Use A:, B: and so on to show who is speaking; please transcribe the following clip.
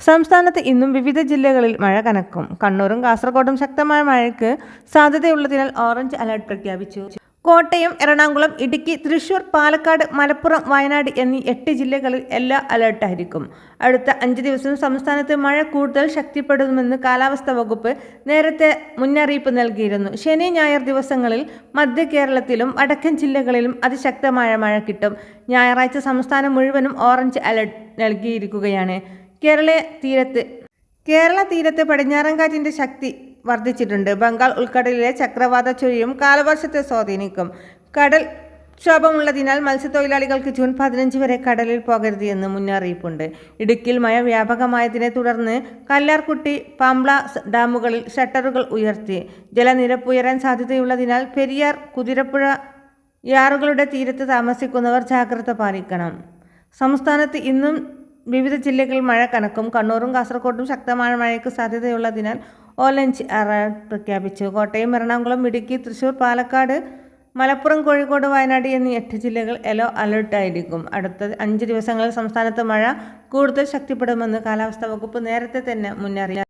A: സംസ്ഥാനത്ത് ഇന്നും വിവിധ ജില്ലകളിൽ മഴ കനക്കും. കണ്ണൂരും കാസർഗോഡും ശക്തമായ മഴയ്ക്ക് സാധ്യതയുള്ളതിനാൽ ഓറഞ്ച് അലർട്ട് പ്രഖ്യാപിച്ചു. കോട്ടയം, എറണാകുളം, ഇടുക്കി, തൃശൂർ, പാലക്കാട്, മലപ്പുറം, വയനാട് എന്നീ 8 ജില്ലകളിൽ യെല്ലോ അലർട്ടായിരിക്കും. അടുത്ത 5 ദിവസം സംസ്ഥാനത്ത് മഴ കൂടുതൽ ശക്തിപ്പെടുമെന്ന് കാലാവസ്ഥാ വകുപ്പ് നേരത്തെ മുന്നറിയിപ്പ് നൽകിയിരുന്നു. ശനി, ഞായർ ദിവസങ്ങളിൽ മധ്യ കേരളത്തിലും വടക്കൻ ജില്ലകളിലും അതിശക്തമായ മഴ കിട്ടും. ഞായറാഴ്ച സംസ്ഥാനം മുഴുവനും ഓറഞ്ച് അലർട്ട് നൽകിയിരിക്കുകയാണ്. കേരള തീരത്ത് പടിഞ്ഞാറൻ കാറ്റിന്റെ ശക്തി വർദ്ധിച്ചിട്ടുണ്ട്. ബംഗാൾ ഉൾക്കടലിലെ ചക്രവാത ചുഴിയും കാലവർഷത്തെ സ്വാധീനിക്കും. കടൽ ക്ഷോഭമുള്ളതിനാൽ മത്സ്യത്തൊഴിലാളികൾക്ക് ജൂൺ 15 വരെ കടലിൽ പോകരുത് എന്ന് മുന്നറിയിപ്പുണ്ട്. ഇടുക്കിയിൽ മഴ വ്യാപകമായതിനെ തുടർന്ന് കല്ലാർകുട്ടി, പമ്പ്ള ഡാമുകളിൽ ഷട്ടറുകൾ ഉയർത്തി. ജലനിരപ്പ് ഉയരാൻ സാധ്യതയുള്ളതിനാൽ പെരിയാർ, കുതിരപ്പുഴ യാറുകളുടെ തീരത്ത് താമസിക്കുന്നവർ ജാഗ്രത പാലിക്കണം. സംസ്ഥാനത്ത് ഇന്നും വിവിധ ജില്ലകളിൽ മഴ കനക്കും. കണ്ണൂരും കാസർഗോഡും ശക്തമായ മഴയ്ക്ക് സാധ്യതയുള്ളതിനാൽ ഓറഞ്ച് അലർട്ട് പ്രഖ്യാപിച്ചു. കോട്ടയം, എറണാകുളം, ഇടുക്കി, തൃശൂർ, പാലക്കാട്, മലപ്പുറം, കോഴിക്കോട്, വയനാട് എന്നീ 8 ജില്ലകൾ യെല്ലോ അലർട്ടായിരിക്കും. അടുത്ത 5 ദിവസങ്ങളിൽ സംസ്ഥാനത്ത് മഴ കൂടുതൽ ശക്തിപ്പെടുമെന്ന് കാലാവസ്ഥാ വകുപ്പ് നേരത്തെ തന്നെ മുന്നറിയിപ്പ്